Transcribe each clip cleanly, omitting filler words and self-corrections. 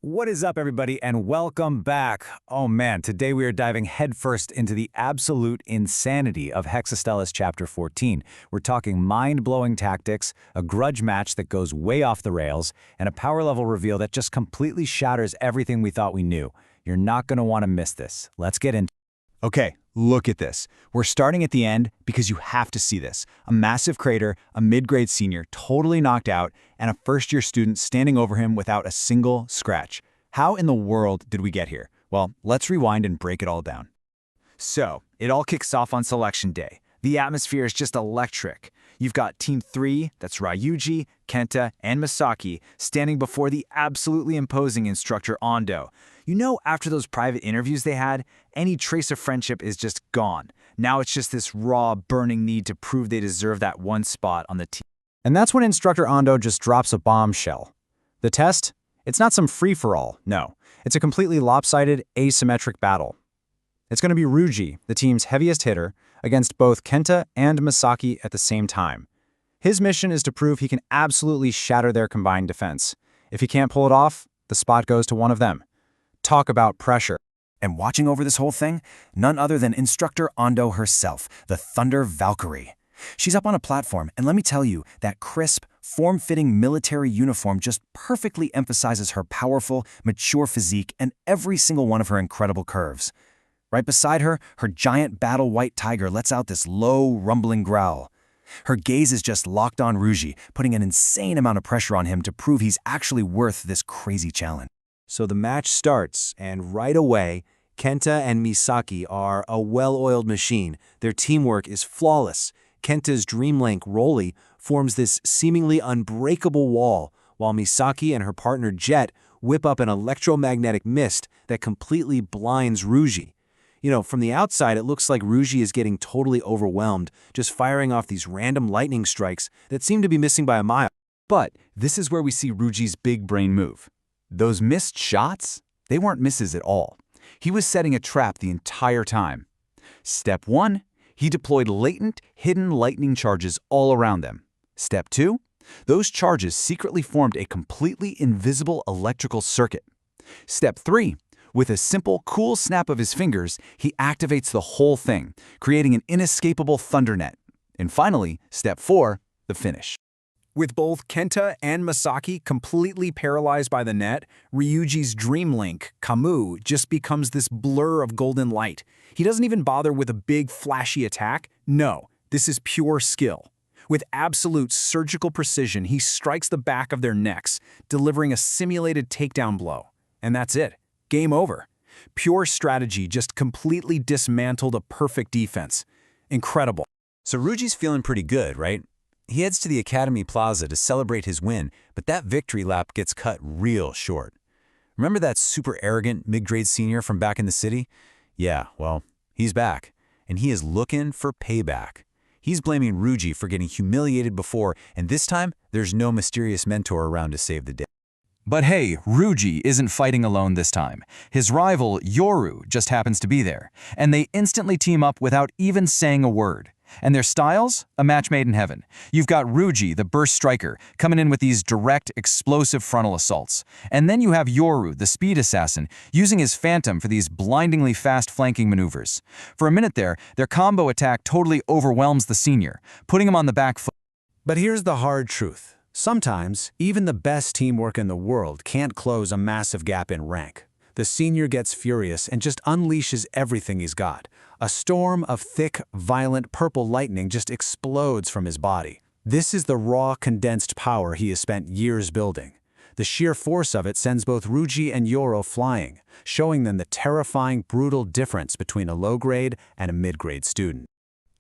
What is up, everybody, and welcome back. Oh man, today we are diving headfirst into the absolute insanity of Hexa-Stellas Chapter 14. We're talking mind-blowing tactics, a grudge match that goes way off the rails, and a power level reveal that just completely shatters everything we thought we knew. You're not going to want to miss this. Let's get into it. Okay, look at this. We're starting at the end because you have to see this. A massive crater, a mid-grade senior totally knocked out, and a first-year student standing over him without a single scratch. How in the world did we get here? Well, let's rewind and break it all down. So, it all kicks off on Selection Day. The atmosphere is just electric. You've got Team 3, that's Ryuji, Kenta, and Misaki, standing before the absolutely imposing instructor Ando. You know, after those private interviews they had, any trace of friendship is just gone. Now it's just this raw, burning need to prove they deserve that one spot on the team. And that's when Instructor Ando just drops a bombshell. The test? It's not some free-for-all, no. It's a completely lopsided, asymmetric battle. It's going to be Ryuji, the team's heaviest hitter, against both Kenta and Misaki at the same time. His mission is to prove he can absolutely shatter their combined defense. If he can't pull it off, the spot goes to one of them. Talk about pressure. And watching over this whole thing, none other than Instructor Ando herself, the Thunder Valkyrie. She's up on a platform, and let me tell you, that crisp, form-fitting military uniform just perfectly emphasizes her powerful, mature physique and every single one of her incredible curves. Right beside her, her giant battle white tiger lets out this low, rumbling growl. Her gaze is just locked on Ryuji, putting an insane amount of pressure on him to prove he's actually worth this crazy challenge. So the match starts, and right away, Kenta and Misaki are a well-oiled machine. Their teamwork is flawless. Kenta's Dreamlink Rolly forms this seemingly unbreakable wall, while Misaki and her partner Jet whip up an electromagnetic mist that completely blinds Ryuji. You know, from the outside, it looks like Ryuji is getting totally overwhelmed, just firing off these random lightning strikes that seem to be missing by a mile. But this is where we see Ryuji's big brain move. Those missed shots, they weren't misses at all. He was setting a trap the entire time. Step 1, he deployed latent, hidden lightning charges all around them. Step 2, those charges secretly formed a completely invisible electrical circuit. Step 3, with a simple, cool snap of his fingers, he activates the whole thing, creating an inescapable thunder net. And finally, Step 4, the finish. With both Kenta and Misaki completely paralyzed by the net, Ryuji's Dreamlink, Kamu, just becomes this blur of golden light. He doesn't even bother with a big, flashy attack. No, this is pure skill. With absolute surgical precision, he strikes the back of their necks, delivering a simulated takedown blow. And that's it. Game over. Pure strategy just completely dismantled a perfect defense. Incredible. So Ryuji's feeling pretty good, right? He heads to the Academy Plaza to celebrate his win, but that victory lap gets cut real short. Remember that super arrogant mid-grade senior from back in the city? Yeah, well, he's back, and he is looking for payback. He's blaming Ryuji for getting humiliated before, and this time, there's no mysterious mentor around to save the day. But hey, Ryuji isn't fighting alone this time. His rival, Yoru, just happens to be there, and they instantly team up without even saying a word. And their styles? A match made in heaven. You've got Ryuji, the burst striker, coming in with these direct, explosive frontal assaults. And then you have Yoru, the speed assassin, using his phantom for these blindingly fast flanking maneuvers. For a minute there, their combo attack totally overwhelms the senior, putting him on the back foot. But here's the hard truth. Sometimes, even the best teamwork in the world can't close a massive gap in rank. The senior gets furious and just unleashes everything he's got. A storm of thick, violent purple lightning just explodes from his body. This is the raw, condensed power he has spent years building. The sheer force of it sends both Ryuji and Yoru flying, showing them the terrifying, brutal difference between a low-grade and a mid-grade student.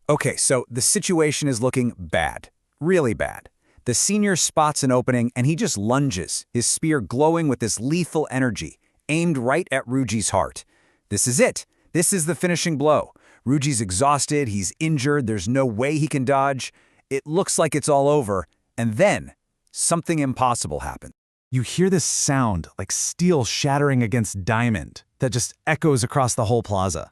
Okay, so the situation is looking bad. Really bad. The senior spots an opening and he just lunges, his spear glowing with this lethal energy, aimed right at Ryuji's heart. This is it. This is the finishing blow. Ryuji's exhausted, he's injured, there's no way he can dodge. It looks like it's all over, and then something impossible happens. You hear this sound like steel shattering against diamond that just echoes across the whole plaza.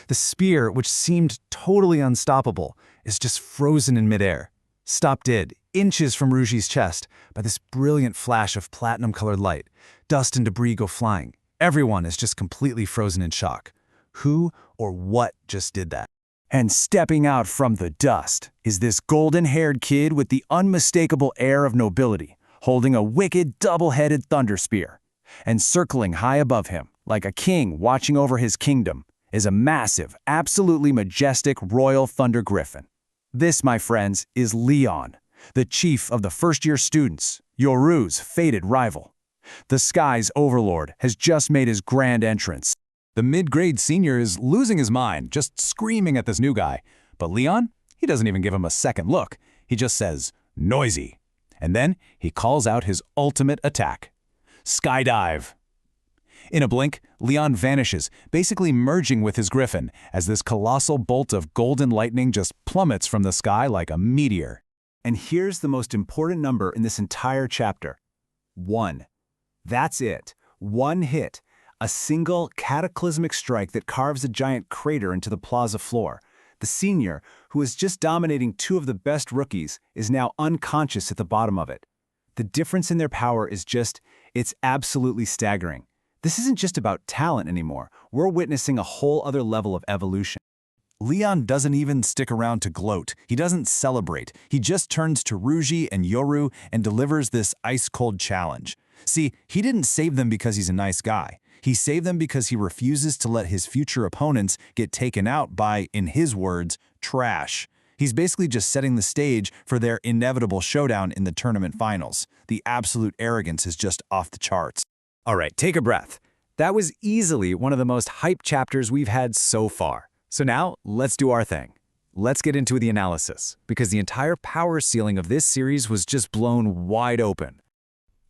The spear, which seemed totally unstoppable, is just frozen in midair. Stopped dead inches from Ruji's chest by this brilliant flash of platinum-colored light. Dust and debris go flying. Everyone is just completely frozen in shock. Who or what just did that? And stepping out from the dust is this golden-haired kid with the unmistakable air of nobility, holding a wicked double-headed thunder spear. And circling high above him, like a king watching over his kingdom, is a massive, absolutely majestic royal thunder griffin. This, my friends, is Leon, the chief of the first-year students, Yoru's fated rival. The sky's overlord has just made his grand entrance. The mid-grade senior is losing his mind, just screaming at this new guy. But Leon, he doesn't even give him a second look. He just says, "Noisy." And then he calls out his ultimate attack. Skydive. In a blink, Leon vanishes, basically merging with his griffin, as this colossal bolt of golden lightning just plummets from the sky like a meteor. And here's the most important number in this entire chapter. 1. That's it. 1 hit. A single cataclysmic strike that carves a giant crater into the plaza floor. The senior, who is just dominating 2 of the best rookies, is now unconscious at the bottom of it. The difference in their power is it's absolutely staggering. This isn't just about talent anymore. We're witnessing a whole other level of evolution. Leon doesn't even stick around to gloat. He doesn't celebrate. He just turns to Ruji and Yoru and delivers this ice-cold challenge. See, he didn't save them because he's a nice guy. He saved them because he refuses to let his future opponents get taken out by, in his words, trash. He's basically just setting the stage for their inevitable showdown in the tournament finals. The absolute arrogance is just off the charts. All right, take a breath. That was easily one of the most hyped chapters we've had so far. So now, let's do our thing. Let's get into the analysis, because the entire power ceiling of this series was just blown wide open.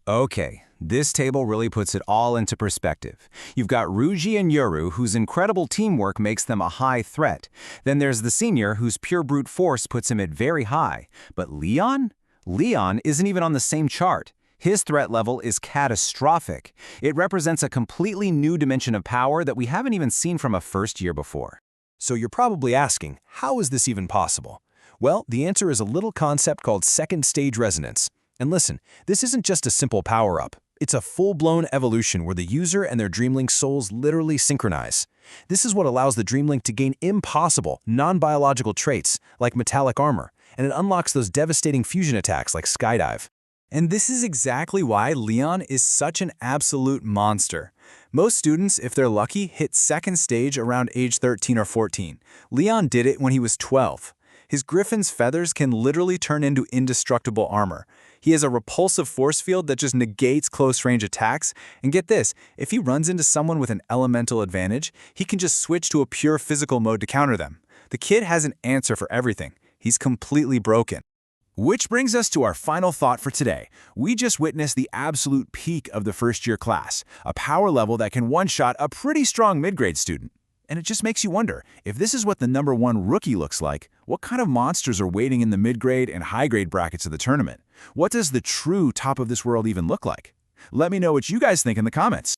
Okay, this table really puts it all into perspective. You've got Ruji and Yoru, whose incredible teamwork makes them a high threat. Then there's the senior, whose pure brute force puts him at very high. But Leon? Leon isn't even on the same chart. His threat level is catastrophic. It represents a completely new dimension of power that we haven't even seen from a first year before. So you're probably asking, how is this even possible? Well, the answer is a little concept called second stage resonance. And listen, this isn't just a simple power-up. It's a full-blown evolution where the user and their Dreamlink souls literally synchronize. This is what allows the Dreamlink to gain impossible, non-biological traits, like metallic armor, and it unlocks those devastating fusion attacks like Skydive. And this is exactly why Leon is such an absolute monster. Most students, if they're lucky, hit second stage around age 13 or 14. Leon did it when he was 12. His griffin's feathers can literally turn into indestructible armor. He has a repulsive force field that just negates close-range attacks. And get this, if he runs into someone with an elemental advantage, he can just switch to a pure physical mode to counter them. The kid has an answer for everything. He's completely broken. Which brings us to our final thought for today. We just witnessed the absolute peak of the first-year class, a power level that can one-shot a pretty strong mid-grade student. And it just makes you wonder, if this is what the #1 rookie looks like, what kind of monsters are waiting in the mid-grade and high-grade brackets of the tournament? What does the true top of this world even look like? Let me know what you guys think in the comments.